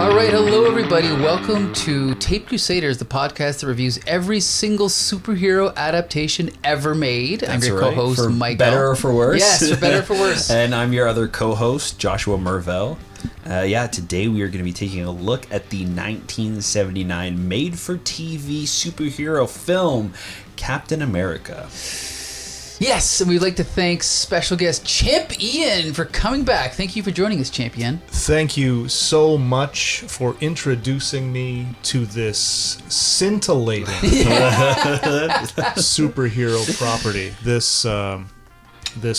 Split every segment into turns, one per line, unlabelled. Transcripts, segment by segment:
All right, hello everybody. Welcome to Taped Crusaders, the podcast that reviews every single superhero adaptation ever made.
That's
I'm your
right.
co-host,
For
Michael.
better or for worse.
Yes, for better or for worse.
And I'm your other co-host, Joshua Mervell. Today we are going to be taking a look at the 1979 made-for-TV superhero film, Captain America.
Yes, and we'd like to thank special guest Champ Ian for coming back. Thank you for joining us, Champ Ian.
Thank you so much for introducing me to this scintillating superhero property. This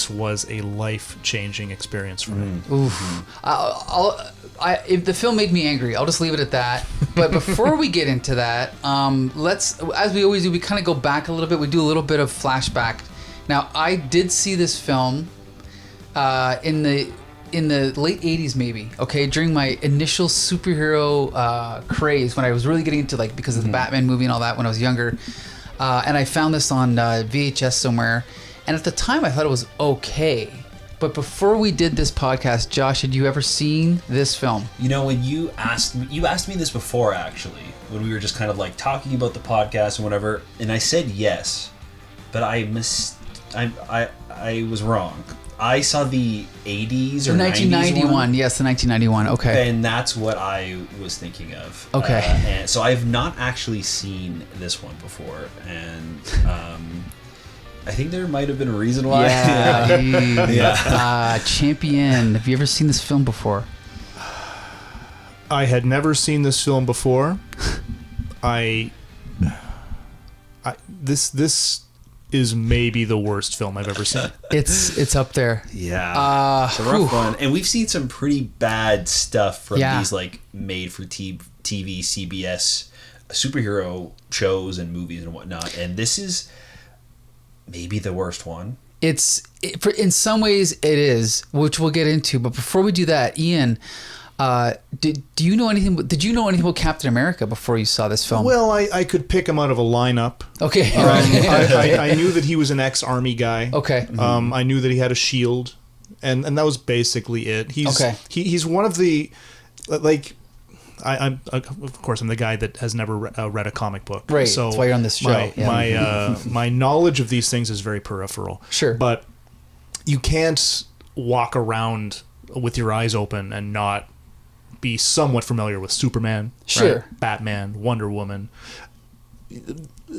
was a life-changing experience for me.
If the film made me angry, I'll just leave it at that. But before we get into that, let's, as we always do, we kind of go back a little bit. We do a little bit of flashback. Now, I did see this film in the late 80s, maybe, okay, during my initial superhero craze, when I was really getting into, like, because of the Batman movie and all that when I was younger. And I found this on VHS somewhere. And at the time, I thought it was okay. But before we did this podcast, Josh, had you ever seen this film?
You know, when you asked me this before, actually, when we were just kind of like talking about the podcast and whatever, and I said yes, but I was wrong. I saw the 80s or
1991.
90s one.
Yes, the 1991. Okay.
And that's what I was thinking of.
Okay.
And so I've not actually seen this one before, and I think there might have been a reason why.
Yeah. Champion, have you ever seen this film before?
I had never seen this film before. This is maybe the worst film I've ever seen.
It's up there.
Yeah. It's a rough one. And we've seen some pretty bad stuff from these like made for TV CBS superhero shows and movies and whatnot. And this is maybe the worst one.
In some ways it is, which we'll get into. But before we do that, Ian, did you know anything about Captain America before you saw this film?
Well, I could pick him out of a lineup.
Okay.
I knew that he was an ex-army guy.
Okay.
I knew that he had a shield, and that was basically it. He's one of the, like, I'm of course I'm the guy that has never read a comic book.
Right.
So
that's why you're on this show.
My knowledge of these things is very peripheral.
Sure.
But you can't walk around with your eyes open and not be somewhat familiar with Superman,
sure,
right? Batman, Wonder Woman.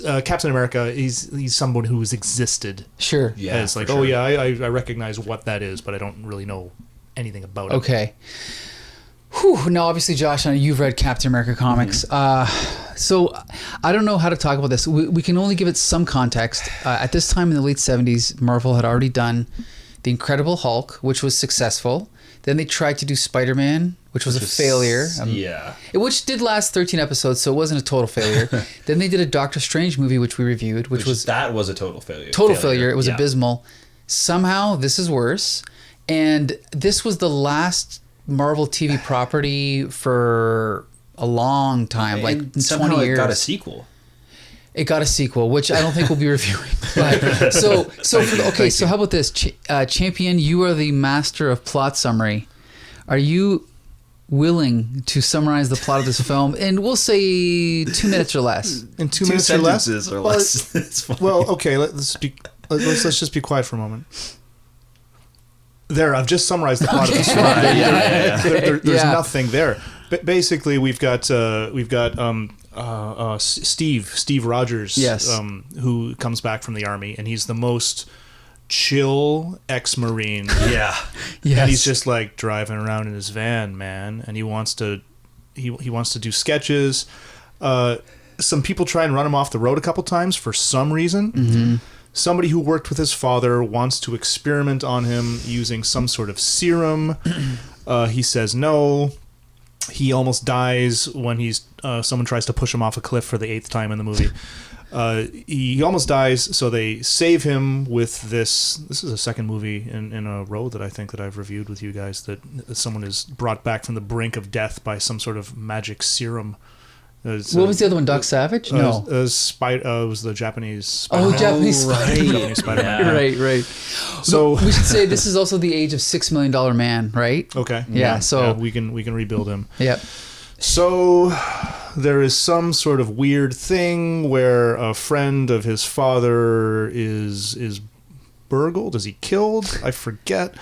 Captain America, he's someone who's existed.
Sure.
Yeah. It's like, sure. I recognize what that is, but I don't really know anything about it.
Okay. Whew. Now, obviously, Josh, I know you've read Captain America comics. So I don't know how to talk about this. We can only give it some context. At this time in the late 70s, Marvel had already done The Incredible Hulk, which was successful. Then they tried to do Spider-Man, which was a failure. Which did last 13 episodes, so it wasn't a total failure. Then they did a Doctor Strange movie, which we reviewed, which was
a total failure.
Total failure. It was abysmal. Somehow, this is worse. And this was the last Marvel TV property for a long time, like 20 years.
It got a sequel.
It got a sequel, which I don't think we'll be reviewing. But, so how about this? Champion, you are the master of plot summary. Are you willing to summarize the plot of this film in, we'll say, 2 minutes or less?
In 2 minutes or less?
It's fine.
Well, okay, let's just be quiet for a moment. There, I've just summarized the plot of this film. There's nothing there. But basically, we've got Steve Rogers,
yes,
who comes back from the army, and he's the most chill ex-Marine.
Yes.
And he's just like driving around in his van, man, and he wants to do sketches. Some people try and run him off the road a couple times for some reason.
Mm-hmm.
Somebody who worked with his father wants to experiment on him using some sort of serum. He says no. He almost dies when someone tries to push him off a cliff for the 8th time in the movie. He almost dies, so they save him with this. This is a second movie in a row that I think that I've reviewed with you guys, that someone is brought back from the brink of death by some sort of magic serum.
What was the other one? Doc Savage? No.
It was the Japanese Spider-Man.
Japanese Spider-Man.
Japanese Spider-Man.
Right. So we should say this is also the age of $6 Million Man, right?
Okay.
Yeah. So
we can rebuild him.
Yep.
So there is some sort of weird thing where a friend of his father is burgled. Is he killed? I forget.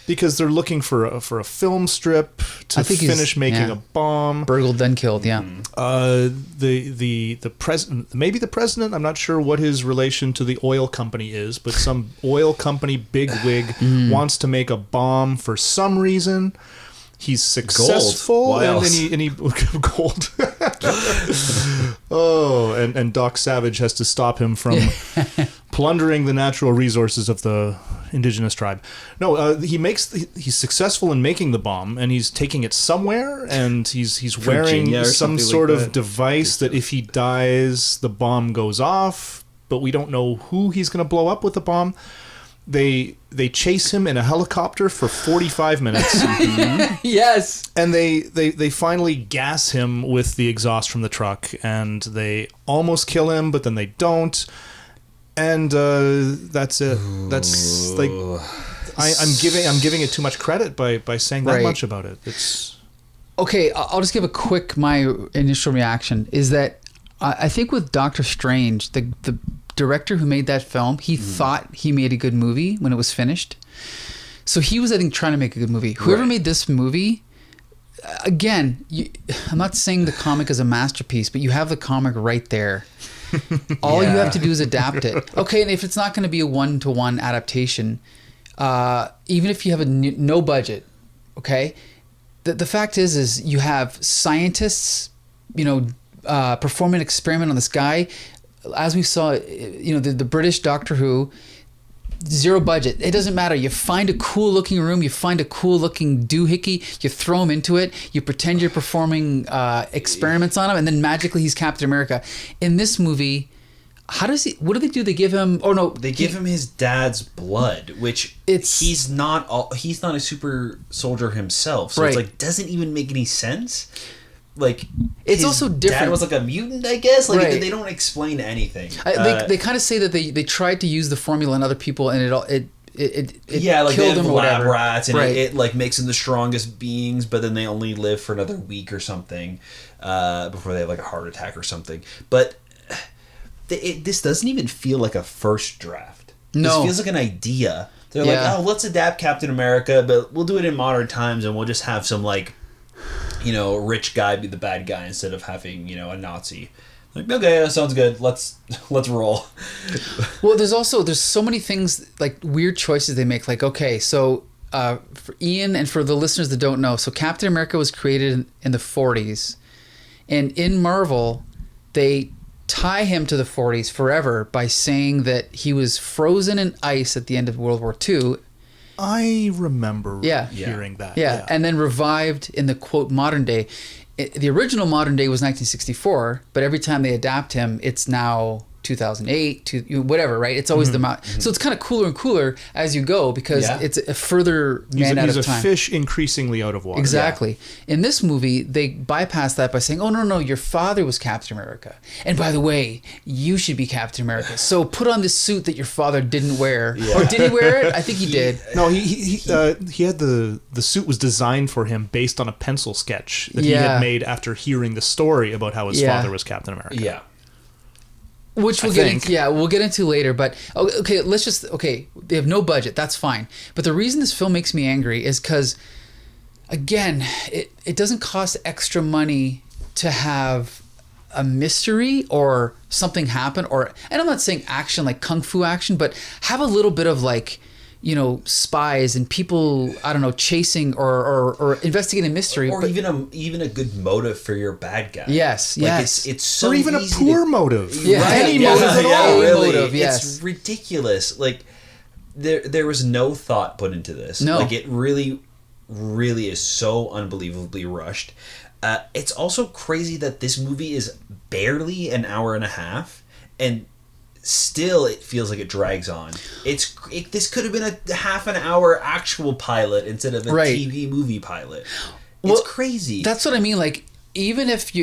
Because they're looking for a film strip to finish making a bomb.
Burgled, then killed. Yeah.
The president, maybe the president. I'm not sure what his relation to the oil company is, but some oil company bigwig wants to make a bomb for some reason. He's successful, and he gold. And Doc Savage has to stop him from plundering the natural resources of the indigenous tribe. No, he's successful in making the bomb, and he's taking it somewhere, and he's wearing some sort of device that if he dies, the bomb goes off, but we don't know who he's going to blow up with the bomb. They chase him in a helicopter for 45 minutes.
Yes.
And they finally gas him with the exhaust from the truck, and they almost kill him, but then they don't. And that's it. That's like I'm giving it too much credit by saying that much about it. It's
okay. I'll just give my initial reaction is that I think with Doctor Strange, the director who made that film, he thought he made a good movie when it was finished. So he was, I think, trying to make a good movie. Whoever made this movie, again, I'm not saying the comic is a masterpiece, but you have the comic right there. All you have to do is adapt it. Okay, and if it's not going to be a one-to-one adaptation, even if you have no budget, okay, the fact is you have scientists, perform an experiment on this guy. As we saw, the British Doctor Who, zero budget. It doesn't matter. You find a cool looking room, you find a cool looking doohickey, you throw him into it, you pretend you're performing experiments on him, and then magically he's Captain America. In this movie, what do they do? They give him,
they give him his dad's blood, which he's not a super soldier himself. So it's like, doesn't even make any sense. Like,
it's also different.
Dad was like a mutant, I guess. Like they don't explain anything.
They kind of say that they tried to use the formula on other people, and it
like
killed
they
them
have
or
lab
whatever.
rats, and it like makes them the strongest beings, but then they only live for another week or something before they have like a heart attack or something. But this doesn't even feel like a first draft.
No,
this feels like an idea. They're like, let's adapt Captain America, but we'll do it in modern times, and we'll just have some like, rich guy be the bad guy instead of having, a Nazi. Like, okay, that sounds good. Let's roll.
Well, there's so many things, like weird choices they make. Like, okay, so for Ian and for the listeners that don't know, so Captain America was created in the 40s, and in Marvel, they tie him to the 40s forever by saying that he was frozen in ice at the end of World War II.
I remember hearing that.
Yeah, and then revived in the, quote, modern day. The original modern day was 1964, but every time they adapt him, it's now 2008, whatever, right? It's always So it's kind of cooler and cooler as you go because it's a further man out of time.
He's a fish increasingly out of water.
Exactly. Yeah. In this movie, they bypass that by saying, oh, no, your father was Captain America. And by the way, you should be Captain America. So put on this suit that your father didn't wear. Yeah. Or did he wear it? I think he did.
No, he had the suit was designed for him based on a pencil sketch that he had made after hearing the story about how his father was Captain America.
Yeah.
Which we'll get into later. But okay, they have no budget. That's fine. But the reason this film makes me angry is because, again, it doesn't cost extra money to have a mystery or something happen, and I'm not saying action like kung fu action, but have a little bit of like, spies and people, I don't know, chasing or investigating a mystery,
or even a good motive for your bad guy.
Yes,
it's so
or even
easy
a poor motive.
Yeah,
any motive at all.
Really,
motive, yes.
It's ridiculous. Like there was no thought put into this.
No,
like it really, really is so unbelievably rushed. It's also crazy that this movie is barely an hour and a half, and still it feels like it drags on. This could have been a half an hour actual pilot instead of a TV movie pilot. It's crazy.
That's what I mean. Like, even if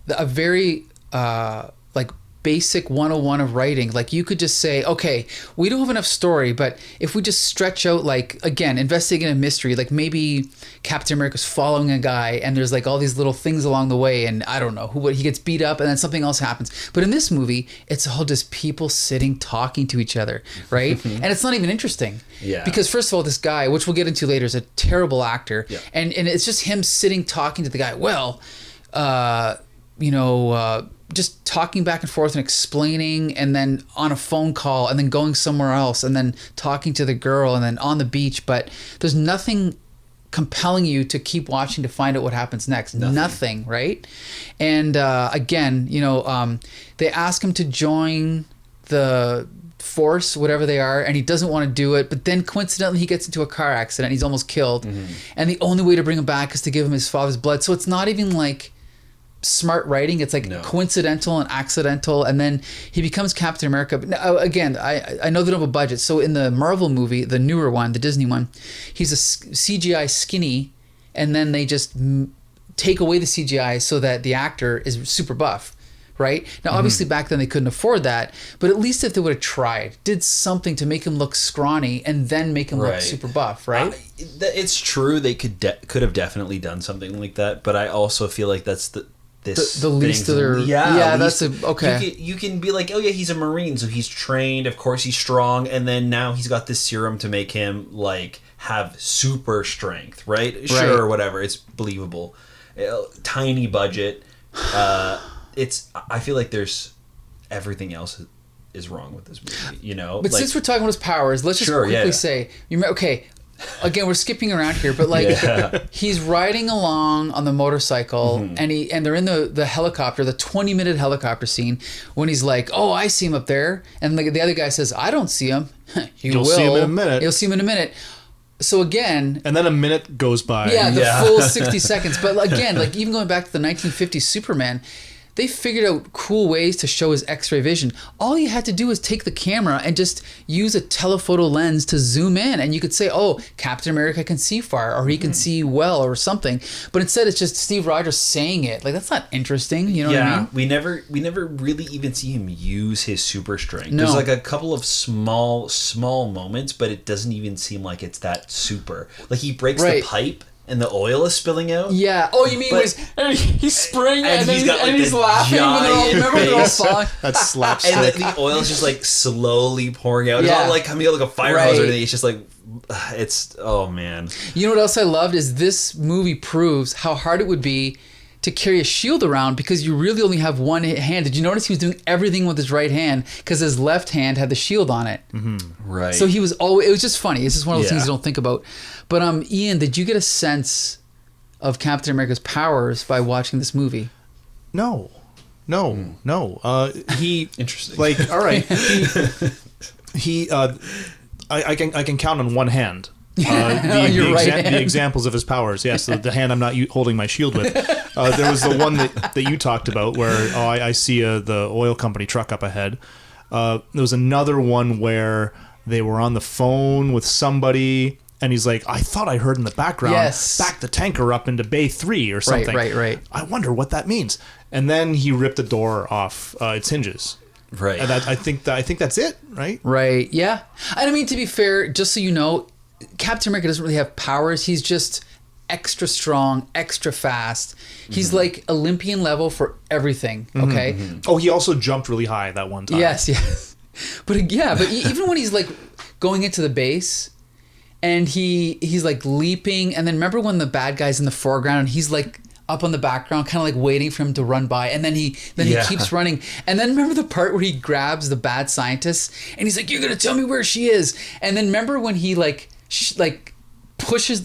a very like basic 101 of writing. Like you could just say, okay, we don't have enough story, but if we just stretch out, like, again, investigating a mystery, like maybe Captain America's following a guy and there's like all these little things along the way, and I don't know he gets beat up and then something else happens. But in this movie, it's all just people sitting talking to each other, right? And it's not even interesting.
Yeah.
Because first of all, this guy, which we'll get into later, is a terrible actor.
Yeah.
And it's just him sitting talking to the guy. Well, just talking back and forth and explaining, and then on a phone call, and then going somewhere else, and then talking to the girl, and then on the beach. But there's nothing compelling you to keep watching to find out what happens next. Nothing, right? And again, they ask him to join the force, whatever they are, and he doesn't want to do it. But then coincidentally, he gets into a car accident. He's almost killed. And the only way to bring him back is to give him his father's blood. So it's not even like smart writing. It's like coincidental and accidental, and then he becomes Captain America. But now, again, I know they don't have a budget, so in the Marvel movie, the newer one, the Disney one, he's a CGI skinny, and then they just take away the CGI so that the actor is super buff, right? Now obviously back then they couldn't afford that, but at least if they would have tried, did something to make him look scrawny and then make him look super buff, right?
It's true, they could have definitely done something like that, but I also feel like that's the least of their okay. You can be like, oh yeah, he's a Marine, so he's trained, of course he's strong, and then now he's got this serum to make him like have super strength, right? Sure, whatever, it's believable. Tiny budget. I feel like there's everything else is wrong with this movie,
But since we're talking about his powers, let's just quickly say, again, we're skipping around here, but he's riding along on the motorcycle, and they're in the helicopter, the 20-minute helicopter scene, when he's like, oh, I see him up there, and the other guy says, I don't see him. You'll see him in a minute. You'll see him in a minute. So again,
and then a minute goes by.
Yeah, the full 60 seconds. But again, like even going back to the 1950s Superman, they figured out cool ways to show his X-ray vision. All you had to do was take the camera and just use a telephoto lens to zoom in, and you could say, oh, Captain America can see far, or he can see well, or something. But instead it's just Steve Rogers saying it. Like, that's not interesting, you know what I mean?
We never really even see him use his super strength. There's like a couple of small moments, but it doesn't even seem like it's that super. Like, he breaks the pipe and the oil is spilling out.
Yeah. Oh, you mean he's spraying and he's laughing when they're all falling?
That's slapstick.
And the oil's just like slowly pouring out. It's not like coming out like a fire hose or anything. It's just like, oh man.
You know what else I loved is this movie proves how hard it would be to carry a shield around, because you really only have one hand. Did you notice he was doing everything with his right hand because his left hand had the shield on it?
Right.
So he was always, it was just funny. It's just one of those things you don't think about. But Ian, did you get a sense of Captain America's powers by watching this movie?
No. He
interesting.
Like, all right. I can count on one hand. The examples of his powers. Yes, the hand I'm not holding my shield with. There was the one that you talked about where I see the oil company truck up ahead. There was another one where they were on the phone with somebody, and he's like, I thought I heard in the background, back the tanker up into Bay 3 or something.
Right.
I wonder what that means. And then he ripped the door off its hinges.
Right.
And I think that's it, right?
Right, yeah. And I mean, to be fair, just so you know, Captain America doesn't really have powers. He's just extra strong, extra fast. He's like Olympian level for everything, okay?
Oh, he also jumped really high that one time.
Yes. But even when he's like going into the base and he's like leaping, and then remember when the bad guy's in the foreground and he's like up on the background, kind of like waiting for him to run by, and then he keeps running. And then remember the part where he grabs the bad scientist and he's like, you're gonna tell me where she is. And then remember when he pushes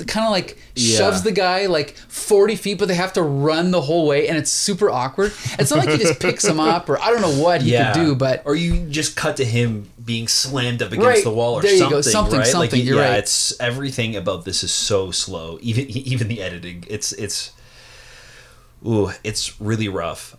shoves the guy like 40 feet, but they have to run the whole way, and it's super awkward. It's not like he just picks him up, or I don't know what he could do, but
or you just cut to him being slammed up against the wall or
there
something.
You go. Something,
right?
You're right.
It's everything about this is so slow. Even the editing. It's really rough.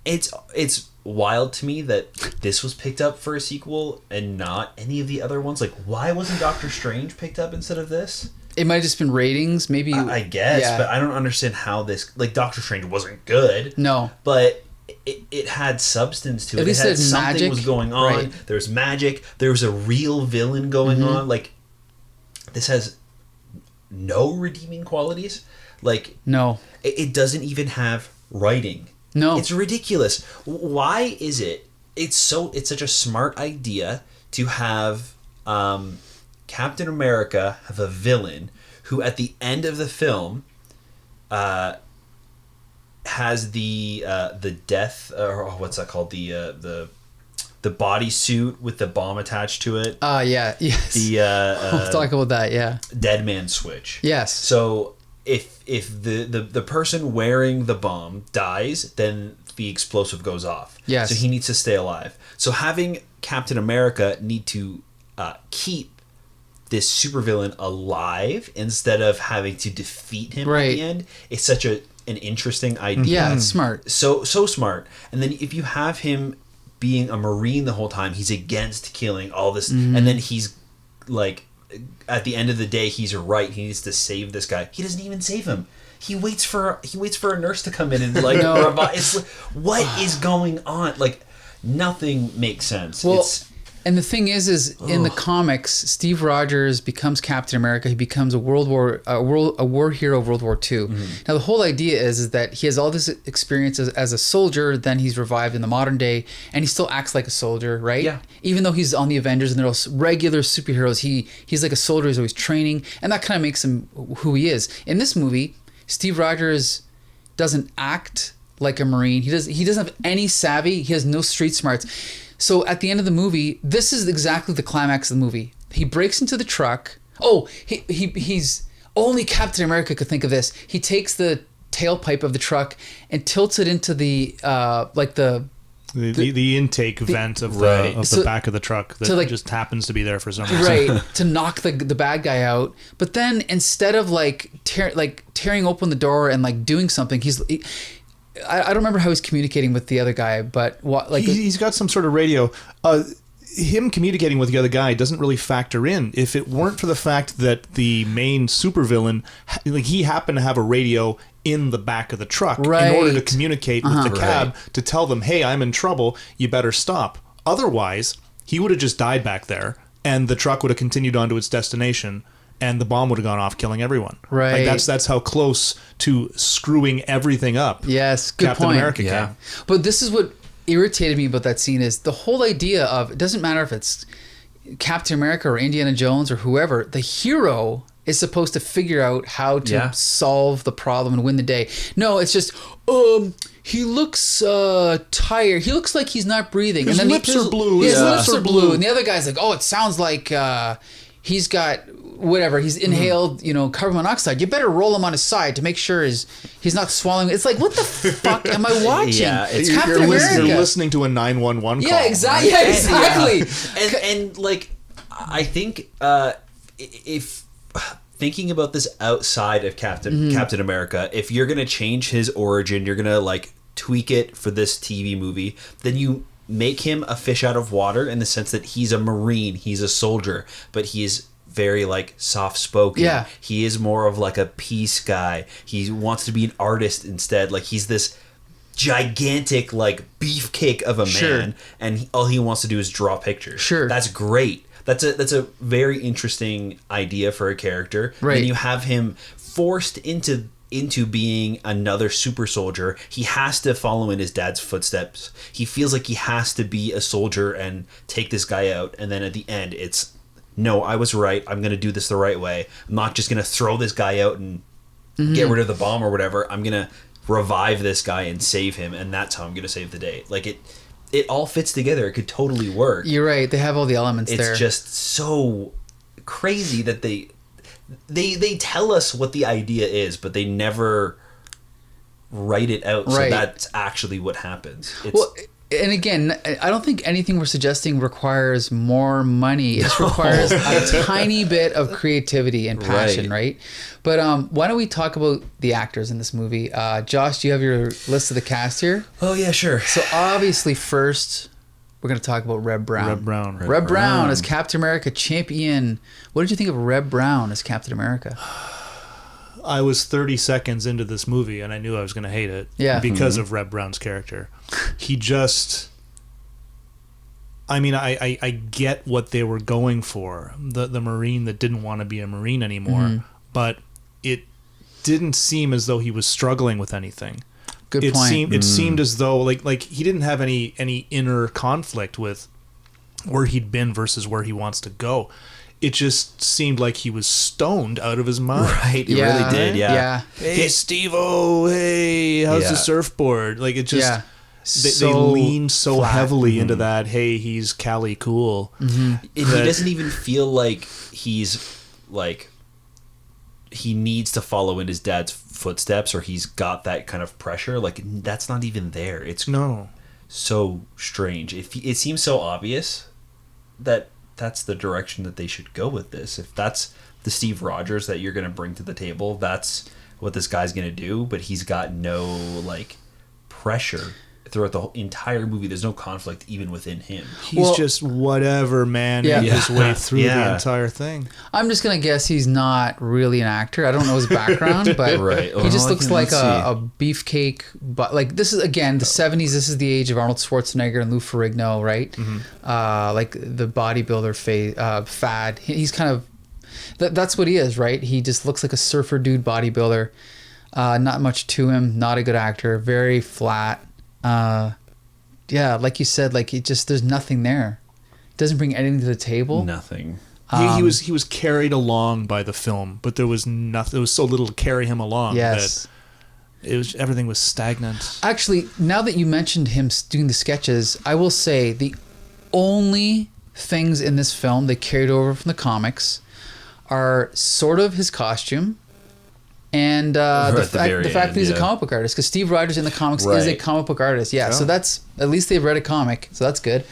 It's wild to me that this was picked up for a sequel and not any of the other ones. Like, why wasn't Doctor Strange picked up instead of this?
It might have just been ratings, maybe.
I guess, but I don't understand how this. Like, Doctor Strange wasn't good.
No,
but it had substance to it.
At least
it had
it had
something
magic.
was going on.
Right.
There's magic. There's a real villain going on. Like, this has no redeeming qualities. Like,
No.
it doesn't even have writing.
No.
It's ridiculous. Why is it? It's such a smart idea to have Captain America have a villain who at the end of the film has the death, or what's that called, the bodysuit with the bomb attached to it.
Yeah, yes. We'll talk about that, yeah.
Dead man switch.
Yes.
So if the person wearing the bomb dies, then the explosive goes off.
Yes.
So he needs to stay alive. So having Captain America need to keep this supervillain alive instead of having to defeat him at the end is such an interesting idea.
Yeah, it's smart.
So smart. And then if you have him being a Marine the whole time, he's against killing all this, and then he's like, at the end of the day, he's right. He needs to save this guy. He doesn't even save him. He waits for a nurse to come in and like revive. It's like, what is going on? Like, nothing makes sense.
Well, and the thing is in the comics, Steve Rogers becomes Captain America. He becomes a war hero of World War II. Now, the whole idea is that he has all this experience as a soldier. Then he's revived in the modern day, and he still acts like a soldier, right? Yeah. Even though he's on the Avengers and they're all regular superheroes, he's like a soldier. He's always training, and that kind of makes him who he is. In this movie, Steve Rogers doesn't act like a Marine. He doesn't have any savvy. He has no street smarts. So at the end of the movie, this is exactly the climax of the movie. He breaks into the truck. Oh, he's only Captain America could think of this. He takes the tailpipe of the truck and tilts it into the
the intake vent of the back of the truck that just happens to be there for some reason.
Right, to knock the bad guy out. But then instead of tearing open the door and like doing something, I don't remember how he's communicating with the other guy, but
he's got some sort of radio. Him communicating with the other guy doesn't really factor in. If it weren't for the fact that the main supervillain, he happened to have a radio in the back of the truck in order to communicate with the cab to tell them, hey, I'm in trouble, you better stop. Otherwise, he would have just died back there, and the truck would have continued on to its destination, and the bomb would have gone off, killing everyone.
Right.
Like that's how close to screwing everything up.
Yes, good
Captain
point.
America came.
But this is what irritated me about that scene is the whole idea of, it doesn't matter if it's Captain America or Indiana Jones or whoever, the hero is supposed to figure out how to solve the problem and win the day. No, it's just, he looks tired. He looks like he's not breathing.
His lips are blue.
His lips are blue. And the other guy's like, oh, it sounds like he's got whatever. He's inhaled, carbon monoxide. You better roll him on his side to make sure he's not swallowing. It's like, what the fuck am I watching?
Yeah,
it's Captain America.
You're listening to a 911 call.
Yeah, exactly. Right? Yeah, exactly.
And like, I think if thinking about this outside of Captain America, if you're gonna change his origin, you're gonna like tweak it for this TV movie, then you make him a fish out of water in the sense that he's a Marine, he's a soldier, but he's very like soft spoken.
Yeah.
He is more of like a peace guy. He wants to be an artist instead. Like, he's this gigantic like beefcake of a man, and all he wants to do is draw pictures. That's great. That's a very interesting idea for a character. Right. Then you have him forced into being another super soldier. He has to follow in his dad's footsteps. He feels like he has to be a soldier and take this guy out. And then at the end, it's, no, I was right. I'm going to do this the right way. I'm not just going to throw this guy out and get rid of the bomb or whatever. I'm going to revive this guy and save him. And that's how I'm going to save the day. Like, it all fits together. It could totally work.
You're right. They have all the elements
there. It's just so crazy that they tell us what the idea is, but they never write it out. So that's actually what happens.
And again, I don't think anything we're suggesting requires more money. It just requires a tiny bit of creativity and passion, right? But why don't we talk about the actors in this movie? Josh, do you have your list of the cast here?
Oh, yeah, sure.
So obviously first, we're going to talk about Reb Brown. Reb Brown as Captain America champion. What did you think of Reb Brown as Captain America?
I was 30 seconds into this movie and I knew I was going to hate it because of Reb Brown's character. He just... I mean, I get what they were going for. The Marine that didn't want to be a Marine anymore. But it didn't seem as though he was struggling with anything.
Good point.
It seemed as though like he didn't have any inner conflict with where he'd been versus where he wants to go. It just seemed like he was stoned out of his mind.
Right, it really did, yeah.
Hey, Steve-O, hey, how's the surfboard? Like, it just... They leaned so heavily into that, hey, he's Cali cool.
And he doesn't even feel like he's, like... He needs to follow in his dad's footsteps, or he's got that kind of pressure. Like, that's not even there. It's so strange. It seems so obvious that that's the direction that they should go with this. If that's the Steve Rogers that you're going to bring to the table, that's what this guy's going to do. But he's got no like pressure throughout the whole entire movie. There's no conflict even within him.
He's just whatever man his way through the entire thing.
I'm just gonna guess he's not really an actor. I don't know his background, but he just looks like a beefcake. But like, this is again the 70s. This is the age of Arnold Schwarzenegger and Lou Ferrigno, right? Like the bodybuilder fad. He's kind of that's what he is, right? He just looks like a surfer dude bodybuilder. Not much to him. Not a good actor. Very flat. Like you said, like it just there's nothing there. Doesn't bring anything to the table.
Nothing.
He was carried along by the film, but there was nothing. There was so little to carry him along that everything was stagnant.
Actually, now that you mentioned him doing the sketches, I will say the only things in this film they carried over from the comics are sort of his costume. And the fact that he's a comic book artist, because Steve Rogers in the comics is a comic book artist. Yeah, so that's at least they've read a comic, so that's good.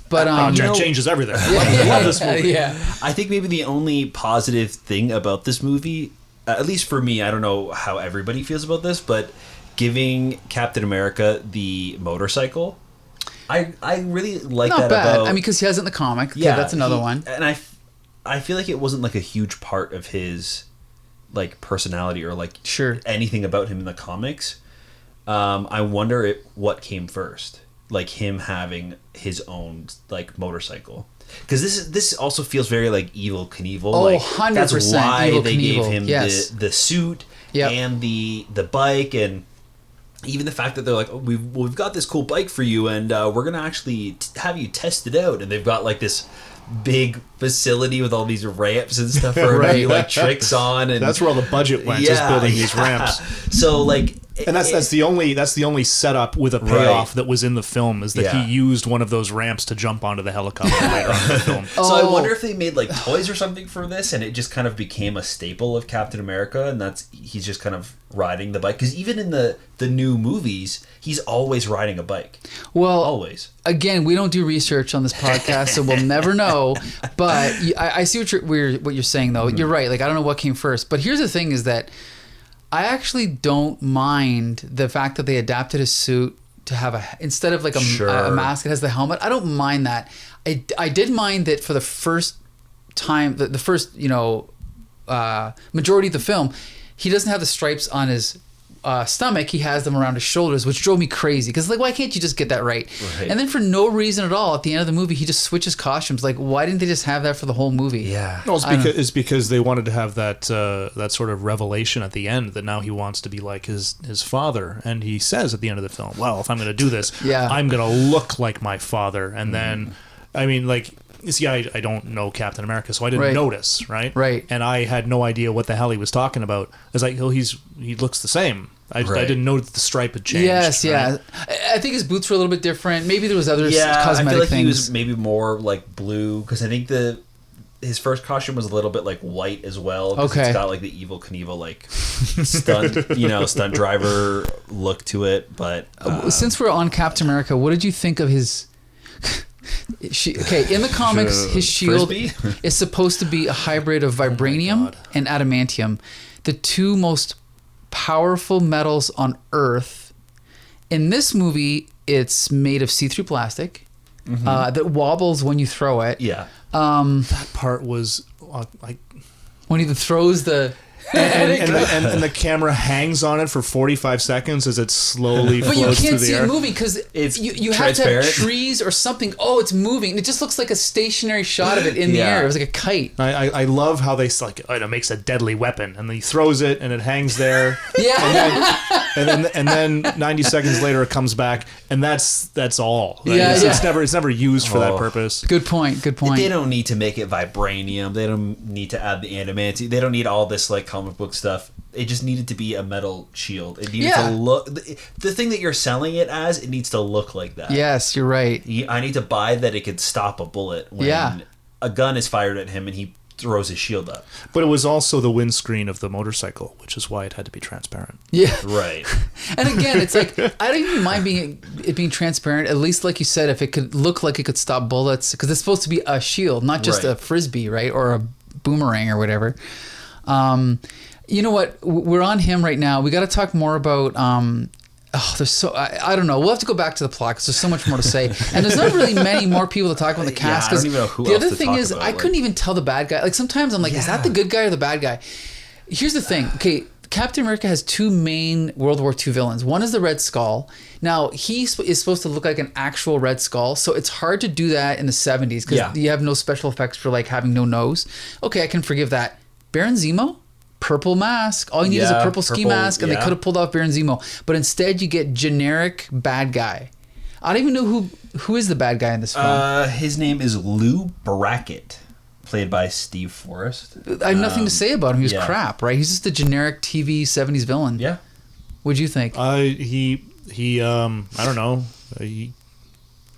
But
that changes everything. I love this movie.
I think maybe the only positive thing about this movie, at least for me, I don't know how everybody feels about this, but giving Captain America the motorcycle, I really like that. Not bad.
I mean, because he has it in the comic. Yeah, that's another one.
And I feel like it wasn't like a huge part of his like personality or like anything about him in the comics. I wonder what came first, like him having his own like motorcycle, because this also feels very like Evel Knievel.
Oh,
like
100%
that's why
Evel
they
Knievel.
gave him the suit and the bike, and even the fact that they're like, oh, we've got this cool bike for you, and we're gonna actually have you test it out, and they've got like this big facility with all these ramps and stuff for him to do like tricks on, and
that's where all the budget went, is building these ramps.
So like,
and that's the only setup with a payoff that was in the film, is that he used one of those ramps to jump onto the helicopter later on in the film.
So I wonder if they made like toys or something for this, and it just kind of became a staple of Captain America, and he's just kind of riding the bike, because even in the new movies he's always riding a bike.
Well,
always.
Again, we don't do research on this podcast, so we'll never know. But I see what you're saying, though. You're right. Like, I don't know what came first. But here's the thing: is that I actually don't mind the fact that they adapted his suit to have instead of like a mask, it has the helmet. I don't mind that. I did mind that for the first time, the first majority of the film, he doesn't have the stripes on his stomach. He has them around his shoulders, which drove me crazy, because like, why can't you just get that right? And then for no reason at all, at the end of the movie, he just switches costumes. Like, why didn't they just have that for the whole movie?
Well, it's because they wanted to have that sort of revelation at the end that now he wants to be like his father, and he says at the end of the film, well, if I'm going to do this, I'm going to look like my father. And then, I mean, like, you see, I don't know Captain America, so I didn't notice, right? And I had no idea what the hell he was talking about. I was like, oh, he looks the same. I didn't know that the stripe had changed.
Yes,
right?
I think his boots were a little bit different. Maybe there was other cosmetic
I feel like
things.
He was maybe more like blue, because I think his first costume was a little bit like white as well. Okay, it's got like the Evel Knievel like stunt driver look to it. But
since we're on Captain America, what did you think of his? In the comics, his shield is supposed to be a hybrid of vibranium and adamantium, the two most powerful metals on Earth. In this movie, it's made of see-through plastic that wobbles when you throw it.
That part was
when he throws the.
and the camera hangs on it for 45 seconds as it slowly
but you
floats through
can't
the
see
air.
it moving because you have to have trees or something. Oh, it's moving. And it just looks like a stationary shot of it in the air. It was like a kite.
I love how they like it makes a deadly weapon, and he throws it and it hangs there.
Yeah.
And then 90 seconds later it comes back, and that's all. Like,
Yeah,
it's never used for that purpose.
Good point.
They don't need to make it vibranium. They don't need to add the adamantium. They don't need all this like comic book stuff. It just needed to be a metal shield. It needed to look the thing that you're selling it as. It needs to look like that.
Yes, you're right.
I need to buy that it could stop a bullet when a gun is fired at him and he throws his shield up.
But it was also the windscreen of the motorcycle, which is why it had to be transparent.
Yeah.
Right.
And again, it's like, I don't even mind it being transparent. At least, like you said, if it could look like it could stop bullets, because it's supposed to be a shield, not just a frisbee, right? Or a boomerang or whatever. You know what? We're on him right now. We got to talk more about... there's so I don't know. We'll have to go back to the plot because there's so much more to say, and there's not really many more people to talk about the cast.
I don't even know who
the
else
other
to
thing
talk
is,
about,
I couldn't even tell the bad guy. Like sometimes I'm like, is that the good guy or the bad guy? Here's the thing. Okay, Captain America has two main World War II villains. One is the Red Skull. Now he is supposed to look like an actual Red Skull, so it's hard to do that in the 70s because you have no special effects for like having no nose. Okay, I can forgive that. Baron Zemo. Purple mask. All you need is a purple ski mask, and they could have pulled off Baron Zemo. But instead, you get generic bad guy. I don't even know who is the bad guy in this film.
His name is Lou Brackett, played by Steve Forrest.
I have nothing to say about him. He was crap, right? He's just a generic TV 70s villain.
Yeah.
What'd you think?
I don't know.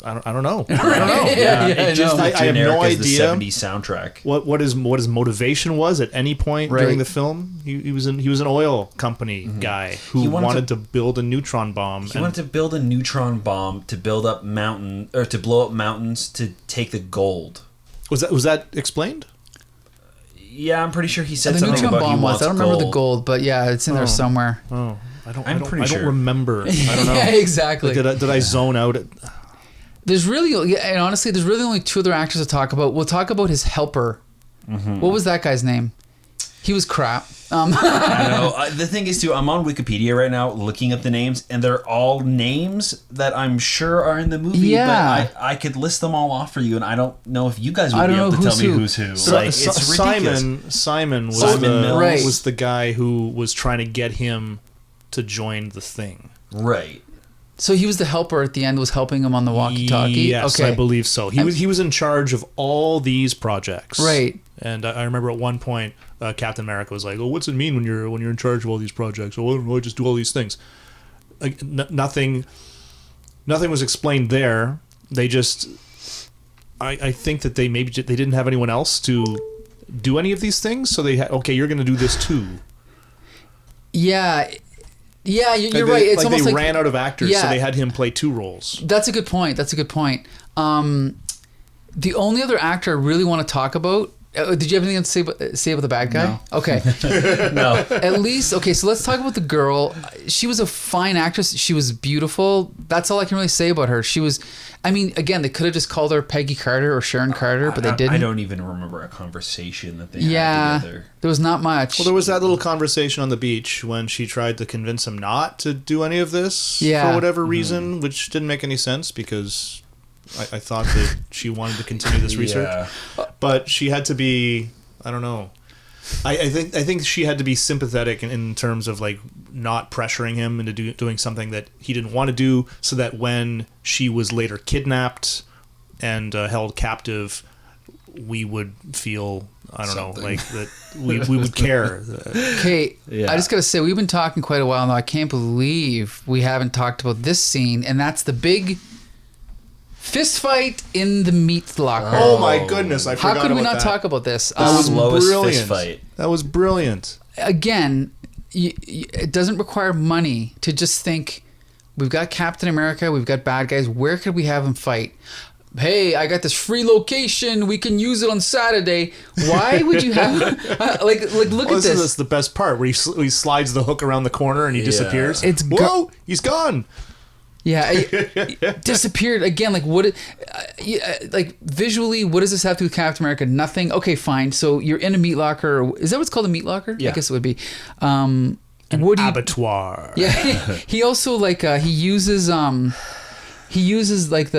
I don't know.
I
have no idea
the 70s soundtrack.
What his motivation was at any point during the film. He was an oil company guy who wanted to build a neutron bomb.
He wanted to build a neutron bomb to build up to blow up mountains to take the gold.
Was that explained?
Yeah, I'm pretty sure he said
the
something
neutron
about
bomb
he wants
was. I don't remember the
gold.
gold, but yeah, it's in there somewhere.
Oh, I don't
sure.
remember. I don't know.
Yeah, exactly.
Did I zone out?
There's really, and honestly, there's really only two other actors to talk about. We'll talk about his helper. Mm-hmm. What was that guy's name? He was crap.
I know. The thing is, too, I'm on Wikipedia right now looking up the names, and they're all names that I'm sure are in the movie.
Yeah.
But I could list them all off for you, and I don't know if you guys would be able to tell me who's who.
So,
like, it's ridiculous.
Simon was the guy who was trying to get him to join the thing.
Right.
So he was the helper at the end, was helping him on the walkie-talkie?
Yes, okay. I believe so. He was in charge of all these projects.
Right.
And I remember at one point, Captain America was like, "Oh, what's it mean when you're in charge of all these projects? Oh, I just do all these things." Like, nothing was explained there. They just, I think that they didn't have anyone else to do any of these things, so they had, okay, you're going to do this too.
Yeah. Yeah, you're right. It's almost
they ran out of actors, so they had him play two roles.
That's a good point. The only other actor I really want to talk about. Did you have anything to say about the bad guy?
No.
Okay.
No.
At least, okay, so let's talk about the girl. She was a fine actress. She was beautiful. That's all I can really say about her. She was, I mean, again, they could have just called her Peggy Carter or Sharon Carter, but they didn't.
I don't even remember a conversation that they had together.
There was not much.
Well, there was that little conversation on the beach when she tried to convince him not to do any of this for whatever reason, which didn't make any sense because I thought that she wanted to continue this research. But she had to be, I don't know. I think she had to be sympathetic in terms of like not pressuring him into doing something that he didn't want to do, so that when she was later kidnapped and held captive, we would feel, I don't know, like that we would care.
Okay, I just gotta say, we've been talking quite a while now. I can't believe we haven't talked about this scene, and that's the big fist fight in the meat locker.
Oh my goodness, I forgot about that.
How could we not talk about this?
That was brilliant.
Fist fight.
That was brilliant.
Again, it doesn't require money to just think, we've got Captain America, we've got bad guys, where could we have them fight? Hey, I got this free location, we can use it on Saturday. Why would you have like look at this.
This is the best part where he slides the hook around the corner and he disappears.
He's gone. Yeah, it disappeared again. Like what? Like visually, what does this have to do with Captain America? Nothing. Okay, fine. So you're in a meat locker. Is that what's called a meat locker?
Yeah.
I guess it would be.
An abattoir.
Yeah. He also like he uses like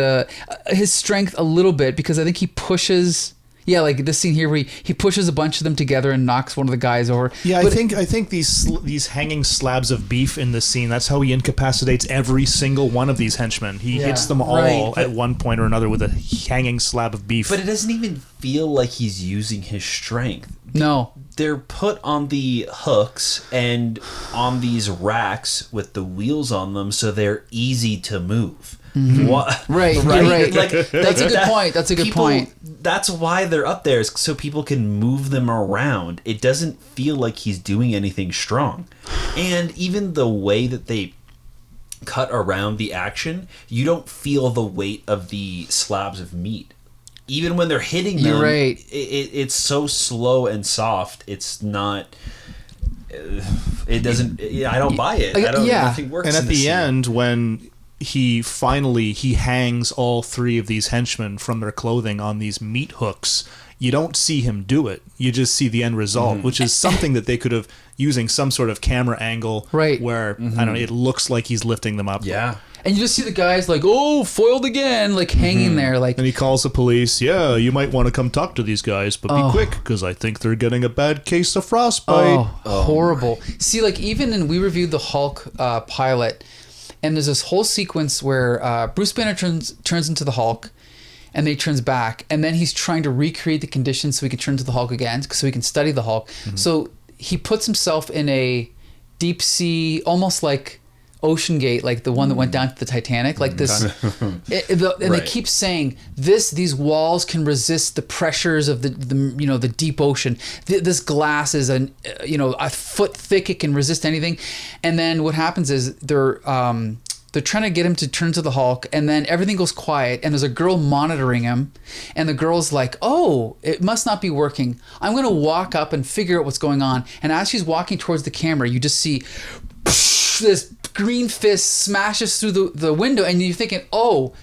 his strength a little bit because I think he pushes. Yeah, like this scene here where he pushes a bunch of them together and knocks one of the guys over.
Yeah,
but
I think these hanging slabs of beef in this scene, that's how he incapacitates every single one of these henchmen. He hits them all at one point or another with a hanging slab of beef.
But it doesn't even feel like he's using his strength.
No.
They're put on the hooks and on these racks with the wheels on them so they're easy to move.
Mm-hmm.
What?
Right, you're right. Like, that's a good point. That's a good point.
That's why they're up there, is so people can move them around. It doesn't feel like he's doing anything strong. And even the way that they cut around the action, you don't feel the weight of the slabs of meat. Even when they're hitting them,
you're right.
It's so slow and soft. It's not... It doesn't... I don't buy it. Nothing works.
And at the
scene.
end, when he hangs all three of these henchmen from their clothing on these meat hooks, you don't see him do it. You just see the end result, which is something that they could have, using some sort of camera angle, where I don't know, it looks like he's lifting them up.
Yeah.
And you just see the guys like, oh, foiled again, like hanging there, like.
And he calls the police. Yeah, you might want to come talk to these guys, but be quick because I think they're getting a bad case of frostbite.
Oh, horrible! See, like we reviewed the Hulk pilot, and there's this whole sequence where Bruce Banner turns into the Hulk, and then he turns back, and then he's trying to recreate the conditions so he can turn into the Hulk again, so he can study the Hulk. So he puts himself in a deep sea, almost like Ocean Gate, like the one that went down to the Titanic, like this. And they keep saying these walls can resist the pressures of the deep ocean. This glass is a foot thick; it can resist anything. And then what happens is they're trying to get him to turn to the Hulk, and then everything goes quiet, and there's a girl monitoring him, and the girl's like, oh, it must not be working. I'm going to walk up and figure out what's going on. And as she's walking towards the camera, you just see this green fist smashes through the window, and you're thinking, oh,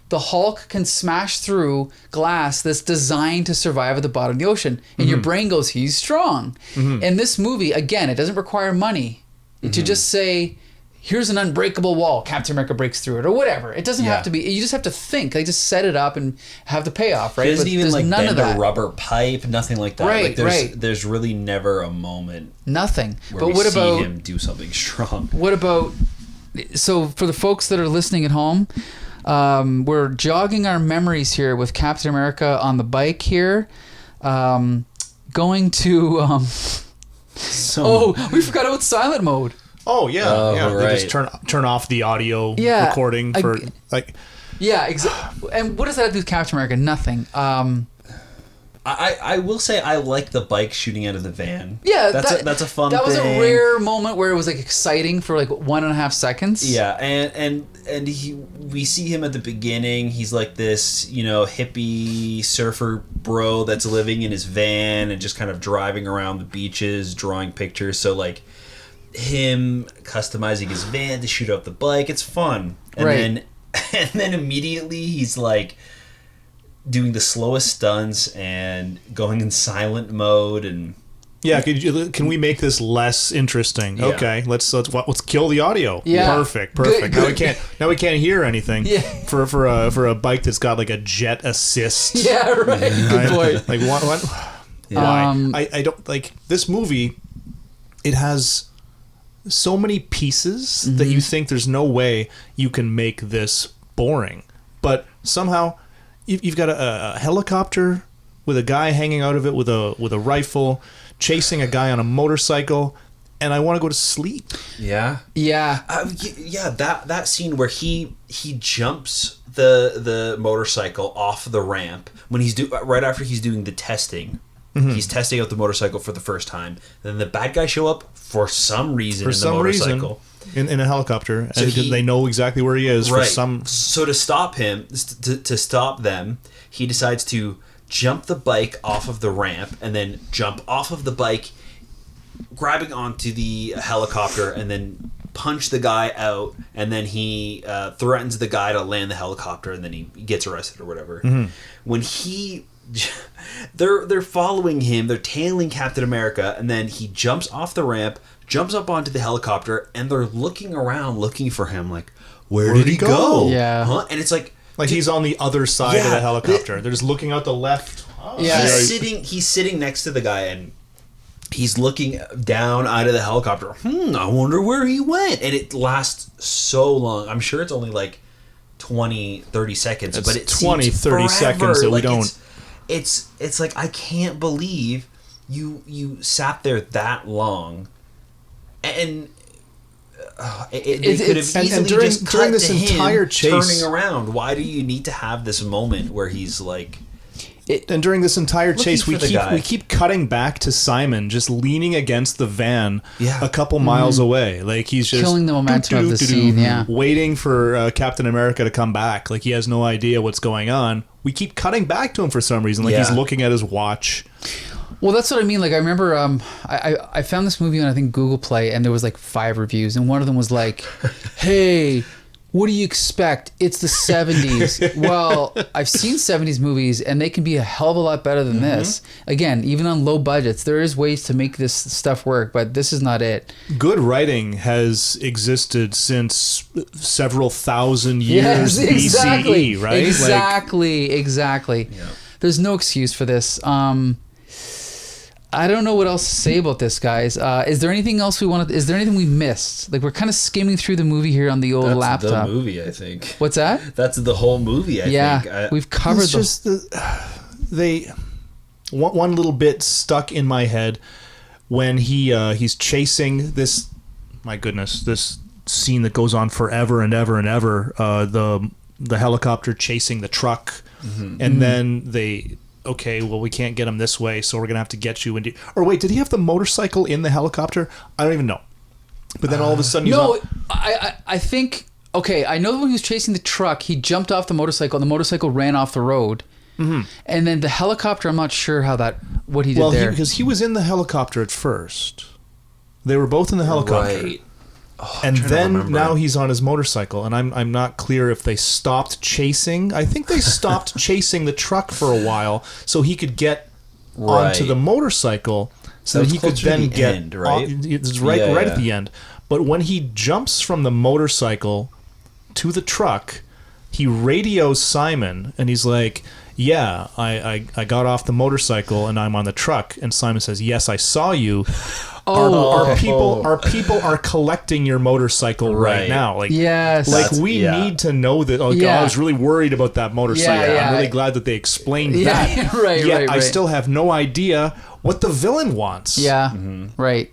the Hulk can smash through glass that's designed to survive at the bottom of the ocean. And your brain goes, he's strong. In this movie, again, it doesn't require money to just say, here's an unbreakable wall, Captain America breaks through it, or whatever. It doesn't have to be. You just have to think. They just set it up and have the payoff, right?
It doesn't even like
none
bend
of that.
a rubber pipe, nothing like that.
Right,
like there's really never a moment
nothing.
where
But
we
what
see
about
him do something strong.
What about? So for the folks that are listening at home, we're jogging our memories here with Captain America on the bike here, going to. We forgot about silent mode.
Oh yeah.
Right.
They just turn off the audio recording for like.
Yeah, exactly. And what does that have to do with Captain America? Nothing.
I will say I like the bike shooting out of the van.
Yeah,
that's a fun thing.
That was a rare moment where it was like exciting for like 1.5 seconds.
Yeah, and we see him at the beginning. He's like this, hippie surfer bro that's living in his van and just kind of driving around the beaches, drawing pictures. So like him customizing his van to shoot up the bike, it's fun. And then immediately he's like doing the slowest stunts and going in silent mode and
can we make this less interesting? Okay, let's kill the audio.
Yeah,
perfect.
Good.
Now we can't hear anything.
Yeah.
for a bike that's got like a jet assist.
Yeah, right. Good point.
Like what? Why? I don't like this movie. It has so many pieces that you think there's no way you can make this boring, but somehow you've got a helicopter with a guy hanging out of it with a rifle chasing a guy on a motorcycle, and I want to go to sleep.
Yeah. That scene where he jumps the motorcycle off the ramp when right after he's doing the testing. He's testing out the motorcycle for the first time. Then the bad guys show up for some reason in the motorcycle.
In a helicopter. So they know exactly where he is.
Right.
For
so to stop him, to stop them, he decides to jump the bike off of the ramp and then jump off of the bike, grabbing onto the helicopter and then punch the guy out, and then he threatens the guy to land the helicopter, and then he gets arrested or whatever. When they're following him, they're tailing Captain America, and then he jumps off the ramp, jumps up onto the helicopter, and they're looking around looking for him, like, where did he go?
Yeah.
Huh? And it's like
he's on the other side of the helicopter. They're just looking out the left. Oh,
yeah.
He's sitting next to the guy, and he's looking down out of the helicopter. I wonder where he went. And it lasts so long. I'm sure it's only like 20, 30 seconds, but it's
20, 30 seconds that we don't.
It's like, I can't believe you sat there that long, and they could have easily just cut
during this
to
entire
him
chase,
turning around. Why do you need to have this moment where he's like?
And during this entire chase, we
we
keep cutting back to Simon just leaning against the van a couple miles away. Like he's just
killing the momentum of the scene,
waiting for Captain America to come back. Like he has no idea what's going on. We keep cutting back to him for some reason. Like he's looking at his watch.
Well, that's what I mean. Like I remember I found this movie on, I think, Google Play, and there was like 5 reviews, and one of them was like, hey, what do you expect? It's the 70s. Well, I've seen 70s movies, and they can be a hell of a lot better than this. Again, even on low budgets, there is ways to make this stuff work, but this is not it.
Good writing has existed since several thousand years BCE, right?
Exactly.
Yeah.
There's no excuse for this. I don't know what else to say about this, guys. Is there anything else we wanted? Is there anything we missed? Like, we're kind of skimming through the movie here on the old laptop.
That's the movie, I think.
What's that?
That's the whole movie, I think.
We've covered
one little bit stuck in my head when he's chasing this. My goodness, this scene that goes on forever and ever and ever. The helicopter chasing the truck, and then they. Okay, well, we can't get him this way, so we're going to have to get you into... Or wait, did he have the motorcycle in the helicopter? I don't even know. But then all of a sudden he's
I think... Okay, I know that when he was chasing the truck, he jumped off the motorcycle, and the motorcycle ran off the road. And then the helicopter, I'm not sure what he did there.
Because he was in the helicopter at first. They were both in the helicopter.
Right. Oh,
and then now he's on his motorcycle, and I'm not clear if they stopped chasing. I think they stopped chasing the truck for a while so he could get onto the motorcycle, so that he could then get
end, right?
It's right at the end. But when he jumps from the motorcycle to the truck, he radios Simon, and he's like, yeah, I got off the motorcycle and I'm on the truck. And Simon says, yes, I saw you. Our people are collecting your motorcycle right now. Like,
yes.
Like we need to know that. Oh, I was really worried about that motorcycle. I'm really glad that they explained that.
Right.
I still have no idea what the villain wants.
Yeah, right.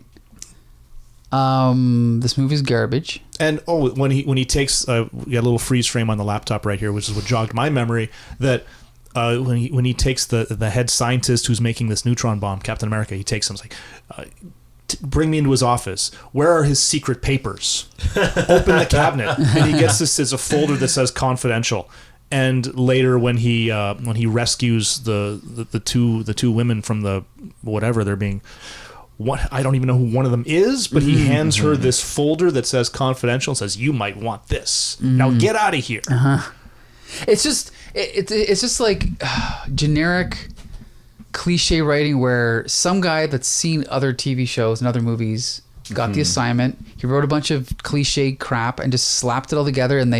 This movie's garbage.
And when he takes we got a little freeze frame on the laptop right here, which is what jogged my memory, that when he takes the head scientist who's making this neutron bomb, Captain America, he takes him, like, bring me into his office. Where are his secret papers? Open the cabinet, and he gets this as a folder that says confidential. And later, when he rescues the two women from the whatever they're being. What, I don't even know who one of them is, but he hands her this folder that says confidential and says, you might want this. Now get out of here.
It's just it's just like generic cliche writing where some guy that's seen other TV shows and other movies got the assignment. He wrote a bunch of cliche crap and just slapped it all together, and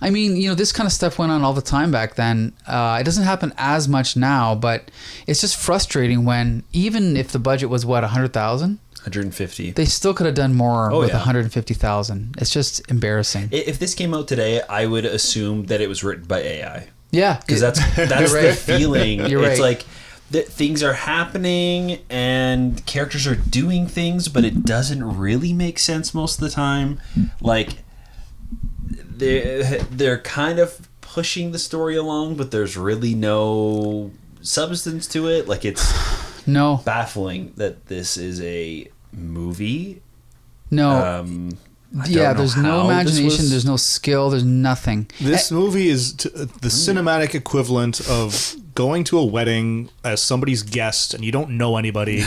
I mean, this kind of stuff went on all the time back then. It doesn't happen as much now, but it's just frustrating when, even if the budget was, what, 100,000?
150.
They still could have done more with 150,000. It's just embarrassing.
If this came out today, I would assume that it was written by AI.
Yeah.
Because that's the feeling.
You're right.
It's like things are happening and characters are doing things, but it doesn't really make sense most of the time. Like, they're kind of pushing the story along, but there's really no substance to it. Like, it's baffling that this is a movie.
There's no imagination, there's no skill, there's nothing.
This movie is the cinematic equivalent of going to a wedding as somebody's guest and you don't know anybody,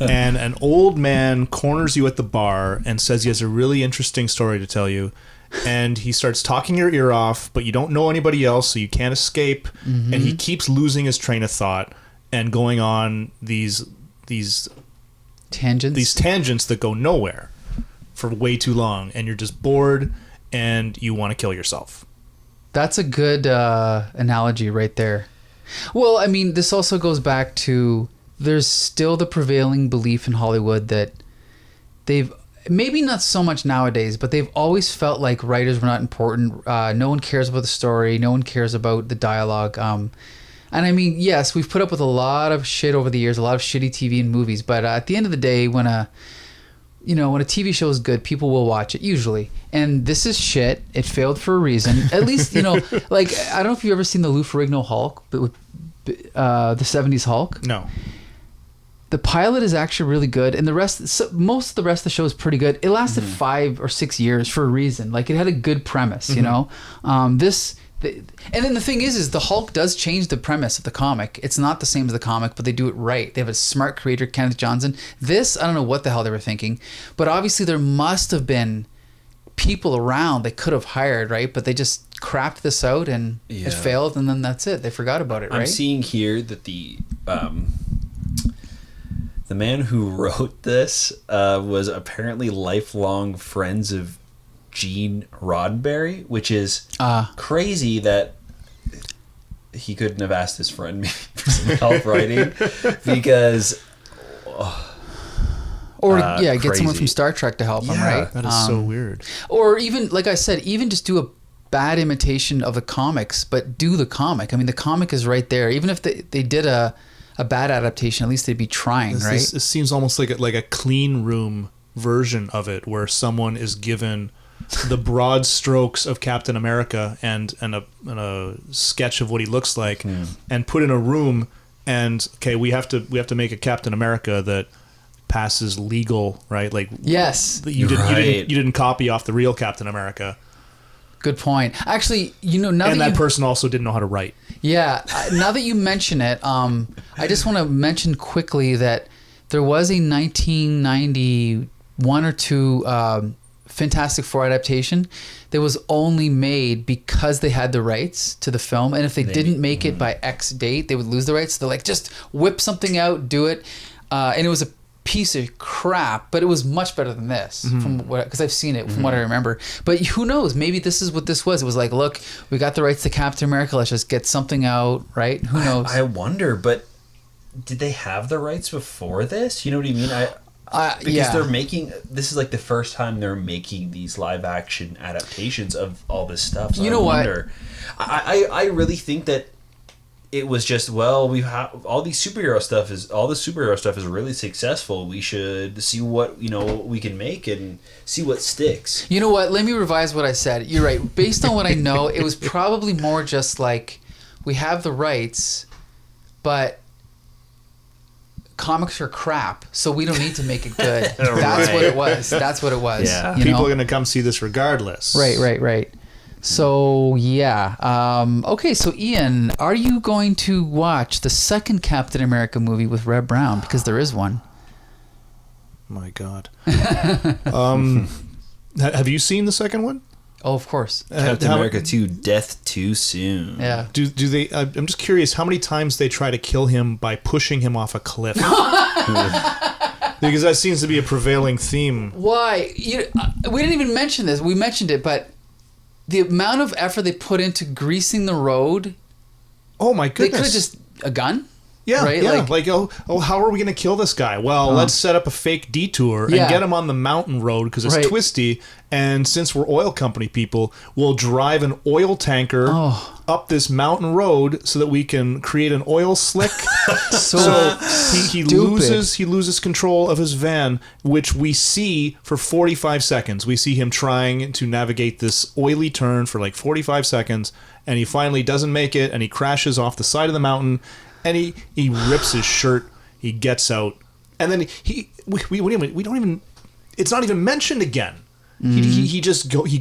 and an old man corners you at the bar and says he has a really interesting story to tell you, and he starts talking your ear off, but you don't know anybody else, so you can't escape, and he keeps losing his train of thought and going on these tangents that go nowhere for way too long, and you're just bored and you want to kill yourself.
That's a good analogy right there. Well, I mean, this also goes back to there's still the prevailing belief in Hollywood that they've, maybe not so much nowadays, but they've always felt like writers were not important. No one cares about the story. No one cares about the dialogue. And I mean, yes, we've put up with a lot of shit over the years, a lot of shitty TV and movies. But at the end of the day, when a TV show is good, people will watch it usually. And this is shit. It failed for a reason. At least, like, I don't know if you've ever seen the Lou Ferrigno Hulk, but with the 70s Hulk.
No.
The pilot is actually really good, and most of the rest of the show is pretty good. It lasted 5 or 6 years for a reason. Like, it had a good premise, you know. And then the thing is the Hulk does change the premise of the comic. It's not the same as the comic, but they do it right. They have a smart creator, Kenneth Johnson. This, I don't know what the hell they were thinking, but obviously there must have been people around they could have hired, right? But they just crapped this out, and it failed, and then that's it. They forgot about it, right?
I'm seeing here that the man who wrote this was apparently lifelong friends of Gene Roddenberry, which is crazy that he couldn't have asked his friend maybe for some help writing, because
get someone from Star Trek to help him, right?
That is so weird.
Or even, like I said, even just do a bad imitation of the comics, but do the comic. I mean, the comic is right there. Even if they did a bad adaptation, at least they'd be trying, right?
This seems almost like a clean room version of it, where someone is given the broad strokes of Captain America and a sketch of what he looks like, and put in a room, and okay, we have to make a Captain America that passes legal, right? Like,
yes,
you didn't copy off the real Captain America.
Good point. Actually, now
that person also didn't know how to write. Yeah.
Now that you mention it, I just want to mention quickly that there was a 1991 or 2 Fantastic Four adaptation that was only made because they had the rights to the film, and if they didn't make it by X date, they would lose the rights. So they're like, just whip something out, do it, and it was a piece of crap, but it was much better than this because I've seen it from what I remember. But who knows? Maybe this is what this was. It was like, look, we got the rights to Captain America. Let's just get something out, right? Who knows?
I wonder, but did they have the rights before this? You know what I mean? Because they're making, this is like the first time they're making these live action adaptations of all this stuff. So I wonder. I really think that it was just, well, we have all the superhero stuff is really successful. We should see what we can make and see what sticks.
You know what? Let me revise what I said. You're right. Based on what I know, it was probably more just like, we have the rights, but comics are crap, so we don't need to make it good. That's what it was. That's what it was.
Yeah. People are going to come see this regardless.
Right. So, yeah. Okay, so Ian, are you going to watch the second Captain America movie with Reb Brown? Because there is one.
My God. Have you seen the second one?
Oh, of course.
Captain America 2, Death Too Soon.
Yeah.
Do they? I'm just curious how many times they try to kill him by pushing him off a cliff. Because that seems to be a prevailing theme.
Why? We didn't even mention this. We mentioned it, but the amount of effort they put into greasing the road.
Oh my goodness!
They could have just a gun.
Yeah,
right?
Yeah. Like how are we going to kill this guy? Well, let's set up a fake detour and get him on the mountain road because it's twisty. And since we're oil company people, we'll drive an oil tanker up this mountain road so that we can create an oil slick. so he loses control of his van, which we see for 45 seconds. We see him trying to navigate this oily turn for like 45 seconds, and he finally doesn't make it, and he crashes off the side of the mountain. And he rips his shirt. He gets out, and then we don't even. It's not even mentioned again. He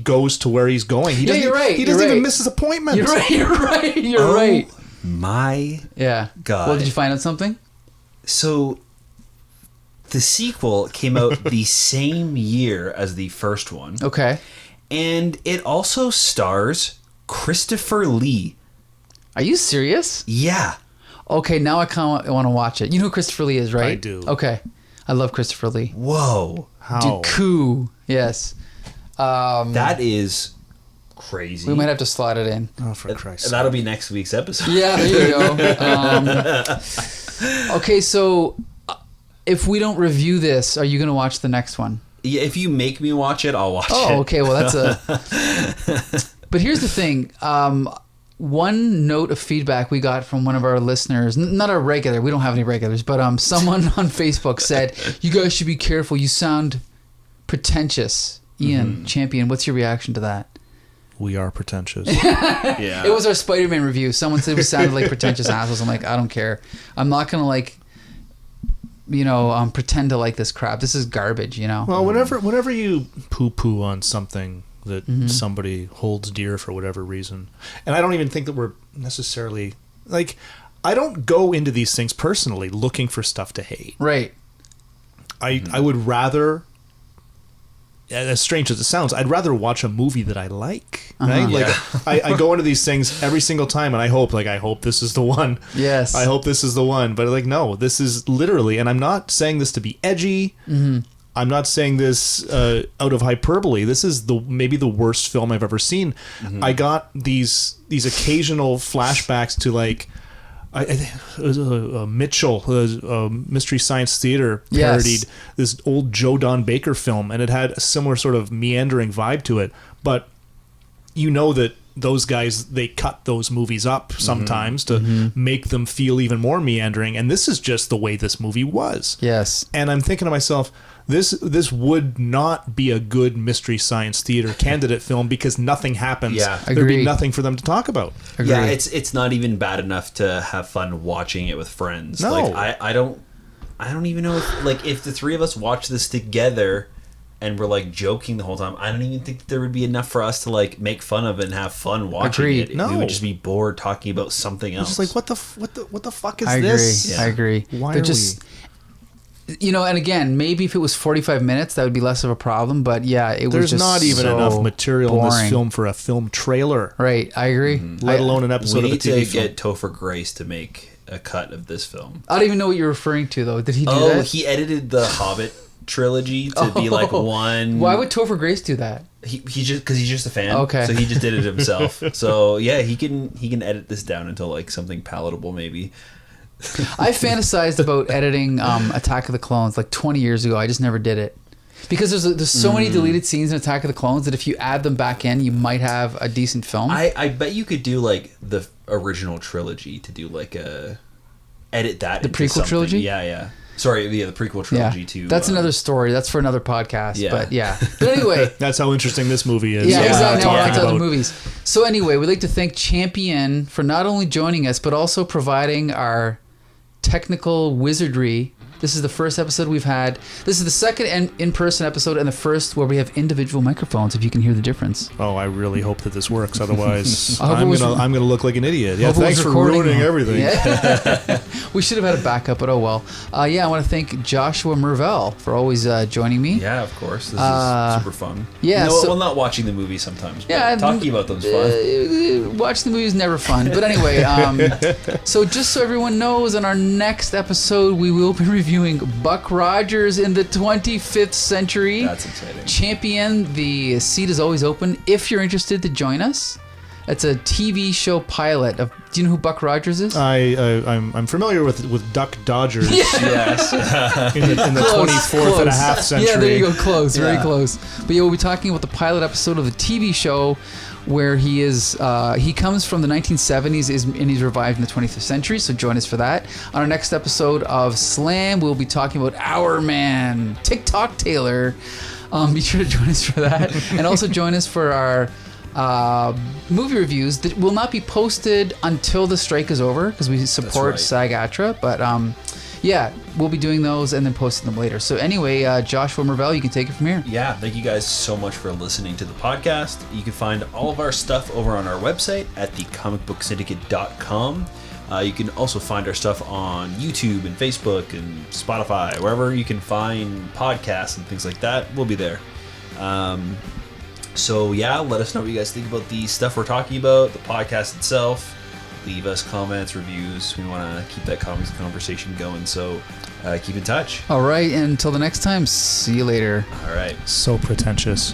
goes to where he's going. He doesn't.
You're right.
He doesn't even miss his appointment.
You're right. You're right.
My God.
Well, did you find out something?
So, the sequel came out the same year as the first one.
Okay.
And it also stars Christopher Lee.
Are you serious?
Yeah.
Okay, now I kind of want to watch it. You know who Christopher Lee is, right?
I do.
Okay. I love Christopher Lee.
Whoa.
How?
Dooku. Yes.
That is crazy.
We might have to slot it in.
Oh, for Christ's sake.
That'll be next week's episode.
Yeah, there you go. Okay, so if we don't review this, are you going to watch the next one?
Yeah, if you make me watch it, I'll watch it.
Oh, okay. Well, that's a... But here's the thing. One note of feedback we got from one of our listeners, not a regular, we don't have any regulars, but someone on Facebook said, you guys should be careful. You sound pretentious. Ian, Champion, what's your reaction to that?
We are pretentious.
Yeah.
It was our Spider-Man review. Someone said we sounded like pretentious assholes. I'm like, I don't care. I'm not going to pretend to like this crap. This is garbage,
Well, whenever you poo-poo on something that somebody holds dear for whatever reason, and I don't even think that we're necessarily, I don't go into these things personally looking for stuff to hate.
Right.
I would rather, as strange as it sounds, I'd rather watch a movie that I like. Right? I go into these things every single time, and I hope this is the one.
Yes.
I hope this is the one. But no, this is literally, and I'm not saying this to be edgy. I'm not saying this out of hyperbole. This is maybe the worst film I've ever seen. I got these occasional flashbacks to I think it was Mitchell, Mystery Science Theater parodied this old Joe Don Baker film, and it had a similar sort of meandering vibe to it. But that those guys, they cut those movies up sometimes to make them feel even more meandering, and this is just the way this movie was.
Yes.
And I'm thinking to myself, this would not be a good Mystery Science Theater candidate film because nothing happens.
Yeah.
There'd be nothing for them to talk about.
Agreed.
Yeah, it's not even bad enough to have fun watching it with friends.
No.
I don't even know if the three of us watch this together and we're joking the whole time, I don't even think there would be enough for us to make fun of and have fun watching it.
No.
We would just be bored talking about something else.
It's just what the fuck is
I
this?
agree. I agree.
Why
They're
are
just, and again, maybe if it was 45 minutes, that would be less of a problem. But yeah, it was
There's
just
not even
so
enough material in this
boring.
film for a film trailer.
Right. I agree.
Let alone an
we
episode of a
need
TV
to
film.
get Topher Grace to make a cut of this film.
I don't even know what you're referring to, though. Did he do that?
He edited the Hobbit trilogy to be one.
Why would Topher Grace do that?
He just because he's just a fan.
Okay.
So he just did it himself. So yeah, he can edit this down until something palatable maybe.
I fantasized about editing Attack of the Clones 20 years ago. I just never did it. Because there's so many deleted scenes in Attack of the Clones that if you add them back in, you might have a decent film.
I bet you could do the original trilogy to do edit that
The
into
prequel
something.
trilogy?
Yeah. Sorry, the prequel trilogy too.
That's another story. That's for another podcast.
Yeah.
But yeah. But anyway.
That's how interesting this movie is.
Yeah, exactly.
Talking
Now on to other
about-
movies. So anyway, we'd like to thank Champion for not only joining us, but also providing our technical wizardry. This is the first episode we've had. This is the second in-person episode and the first where we have individual microphones, if you can hear the difference.
Oh, I really hope that this works. Otherwise,
I hope it
I'm
was-
gonna look like an idiot. Yeah,
Hope it was
thanks for
recording.
ruining everything.
Yeah. We should have had a backup, but oh well. I want to thank Joshua Mervell for always joining me.
Yeah, of course. This is super fun.
yeah,
No,
so-
well, not watching the movie sometimes. But
Yeah,
talking about them's fun.
Watching the movie is never fun. But anyway, so just so everyone knows, in our next episode, we will be reviewing Buck Rogers in the 25th century.
That's exciting.
Champion, the seat is always open if you're interested to join us. It's a TV show pilot of. Do you know who Buck Rogers is?
I'm familiar with Duck Dodgers
Yes.
in the 24th and a half century.
Yeah, there you go. Close, very
Yeah.
close. But yeah, we'll be talking about the pilot episode of the TV show where he comes from the 1970s and he's revived in the 20th century. So join us for that. On our next episode of Slam, we'll be talking about Our Man, TikTok Taylor. Be sure to join us for that. And also join us for our movie reviews that will not be posted until the strike is over because we support
right.
SAG-AFTRA. But yeah, we'll be doing those and then posting them later. So anyway, Joshua Mervell, you can take it from here.
Yeah, thank you guys so much for listening to the podcast. You can find all of our stuff over on our website at thecomicbooksyndicate.com. You can also find our stuff on YouTube and Facebook and Spotify, wherever you can find podcasts and things like that. We'll be there. So yeah, let us know what you guys think about the stuff we're talking about, the podcast itself. Leave us comments, reviews. We want to keep that comics conversation going, so keep in touch.
All right, and until the next time, see you later.
All right.
So pretentious.